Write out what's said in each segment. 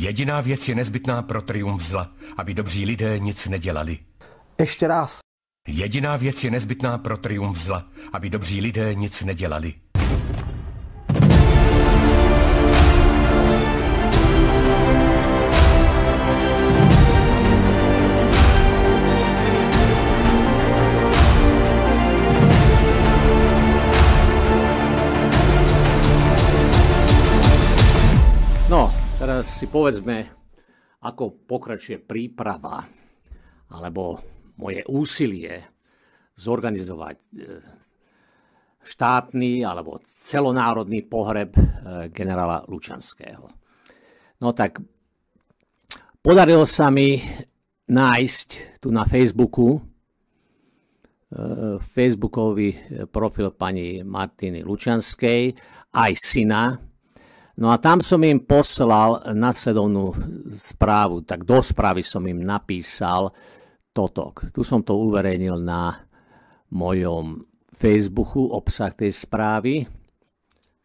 Jediná věc je nezbytná pro triumf zla, aby dobří lidé nic nedělali. Ještě raz. Jediná věc je nezbytná pro triumf zla, aby dobří lidé nic nedělali. No, teraz si povedzme, ako pokračuje príprava, alebo moje úsilie zorganizovať štátny alebo celonárodný pohreb generála Lučanského. No tak podarilo sa mi nájsť tu na Facebooku Facebookový profil pani Martiny Lučanskej, aj syna. No a tam som im poslal nasledovnú správu, tak do správy som im napísal toto. Tu som to uverejnil na mojom Facebooku, obsah tej správy.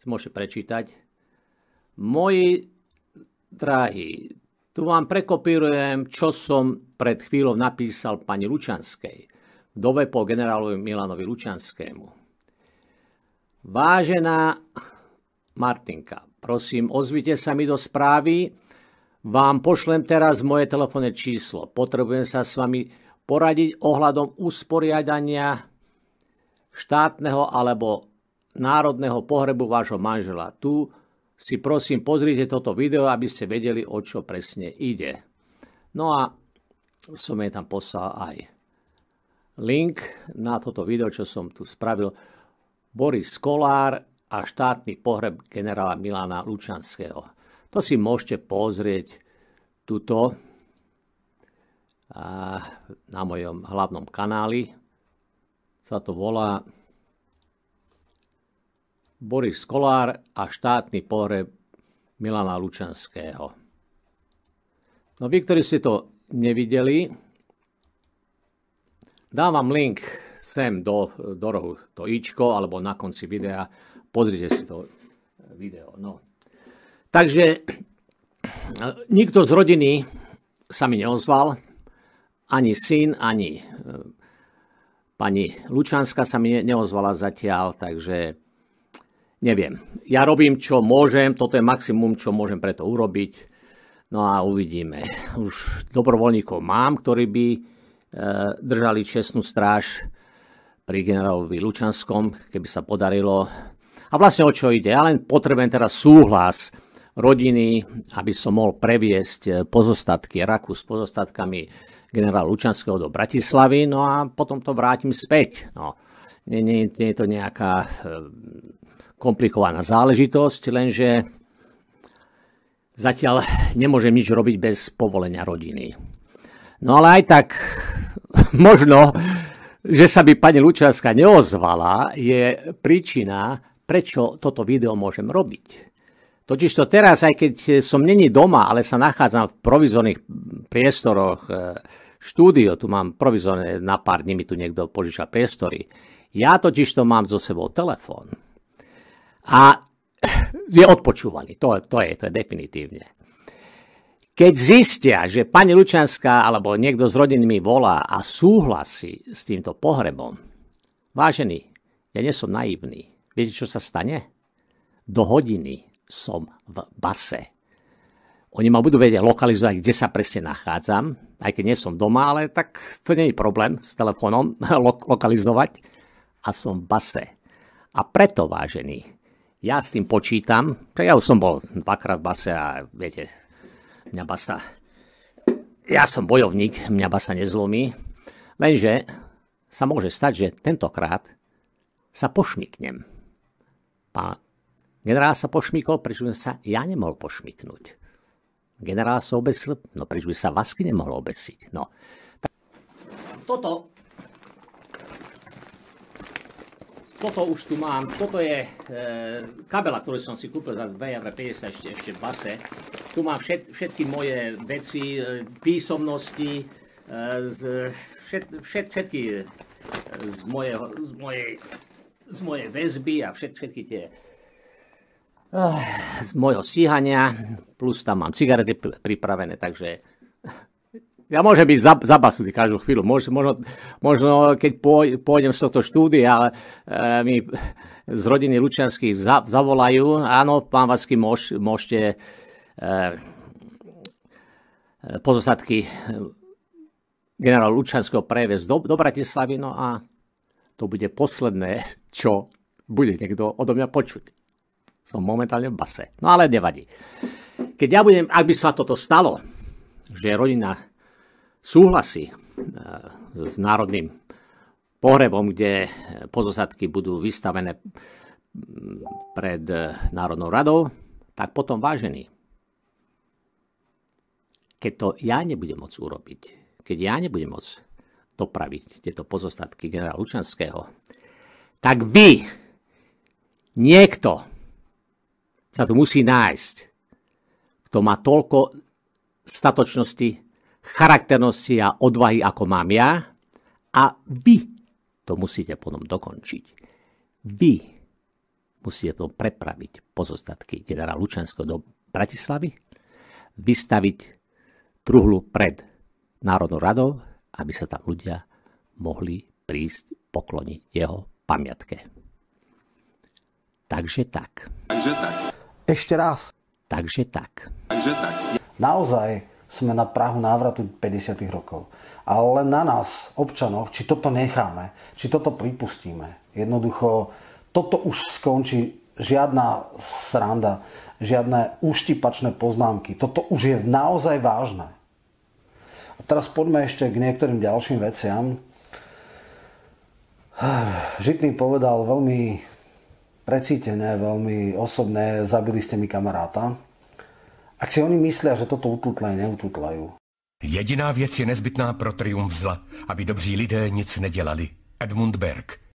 Môžete prečítať. Moji drahí, tu vám prekopírujem, čo som pred chvíľou napísal pani Lučanskej, vdove po generálovi Milanovi Lučanskému. Vážená Martinka, prosím, ozvite sa mi do správy. Vám pošlem teraz moje telefónne číslo. Potrebujem sa s vami poradiť ohľadom usporiadania štátneho alebo národného pohrebu vášho manžela. Tu si prosím pozrite toto video, aby ste vedeli, o čo presne ide. No a som jej tam poslal aj link na toto video, čo som tu spravil. Boris Kolár a štátny pohreb generála Milana Lučanského. To si môžete pozrieť tuto na mojom hlavnom kanáli. Sa to volá Boris Kolár a štátny pohreb Milana Lučanského. No vy, ktorí ste to nevideli, dávam link sem do rohu, to ičko, alebo na konci videa. Pozrite si to video. No. Takže nikto z rodiny sa mi neozval, ani syn, ani pani Lučanská sa mi neozvala zatiaľ, takže neviem. Ja robím, čo môžem, toto je maximum, čo môžem preto urobiť. No a uvidíme. Už dobrovoľníkov mám, ktorí by držali čestnú stráž pri generálovi Lučanskom, keby sa podarilo. A vlastne o čo ide? Ja len potrebujem teraz súhlas rodiny, aby som mohol previesť pozostatky, raku s pozostatkami generála Lučanského do Bratislavy, no a potom to vrátim späť. No, nie je to nejaká komplikovaná záležitosť, lenže zatiaľ nemôžem nič robiť bez povolenia rodiny. No ale aj tak možno, že sa by pani Lučanská neozvala, je príčina, prečo toto video môžem robiť. Totižto teraz, aj keď som není doma, ale sa nachádzam v provizorných priestoroch štúdio, tu mám provizorné, na pár dní mi tu niekto požičal priestory, ja totižto mám so sebou telefón. A je odpočúvaný, to je definitívne. Keď zistia, že pani Lučanská alebo niekto z rodiny mi volá a súhlasí s týmto pohrebom, vážený, ja nie som naivný. Viete, čo sa stane? Do hodiny som v base. Oni ma budú vedieť lokalizovať, kde sa presne nachádzam, aj keď nie som doma, ale tak to nie je problém s telefónom lokalizovať. A som v base. A preto, vážený, ja s tým počítam, ja už som bol dvakrát v base a viete, mňa basa, ja som bojovník, mňa basa nezlomí, lenže sa môže stať, že tentokrát sa pošmyknem. Pán generál sa pošmykol, prečo by sa ja nemohol pošmyknúť. Generál sa obesil, no prečo by sa Vasky nemohol obesiť. No. Toto už tu mám, toto je kabela, ktorú som si kúpil za 2,50 € ešte v base. Tu mám všetky moje veci, písomnosti, všetky z mojej väzby a všetky tie z môjho stíhania, plus tam mám cigarety pripravené, takže ja môžem byť zabasnutý každú chvíľu. Možno keď pôjdem z tohto štúdia, ale mi z rodiny Lučianskych zavolajú, áno, pán Vaský, môžete pozostatky generála Lučianského previesť do Bratislavy, no a to bude posledné, čo bude niekto odo mňa počuť. Som momentálne v base. No ale nevadí. Keď ja budem, ak by sa toto stalo, že rodina súhlasí s národným pohrebom, kde pozostatky budú vystavené pred Národnou radou, tak potom, vážený, keď to ja nebudem môcť urobiť, keď ja nebudem môcť dopraviť tieto pozostatky generála Lučianského, tak vy, niekto sa tu musí nájsť, kto má toľko statočnosti, charakternosti a odvahy, ako mám ja, a vy to musíte potom dokončiť. Vy musíte potom prepraviť pozostatky generála Lučianského do Bratislavy, vystaviť truhlu pred Národnou radou, aby sa tam ľudia mohli prísť pokloniť jeho pamiatke. Takže tak. Ešte raz. Takže tak. Naozaj sme na prahu návratu 50. rokov. Ale len na nás, občanoch, či toto necháme, či toto pripustíme. Jednoducho, toto už skončí. Žiadna sranda, žiadne uštipačné poznámky. Toto už je naozaj vážne. A teraz poďme ešte k niektorým ďalším veciam. Žitný povedal veľmi precítené, veľmi osobné: zabili ste mi kamaráta. Ak si oni myslia, že toto ututlajú, neututlajú. Jediná věc je nezbytná pro triumf zla, aby dobří lidé nic nedělali. Edmund Berg.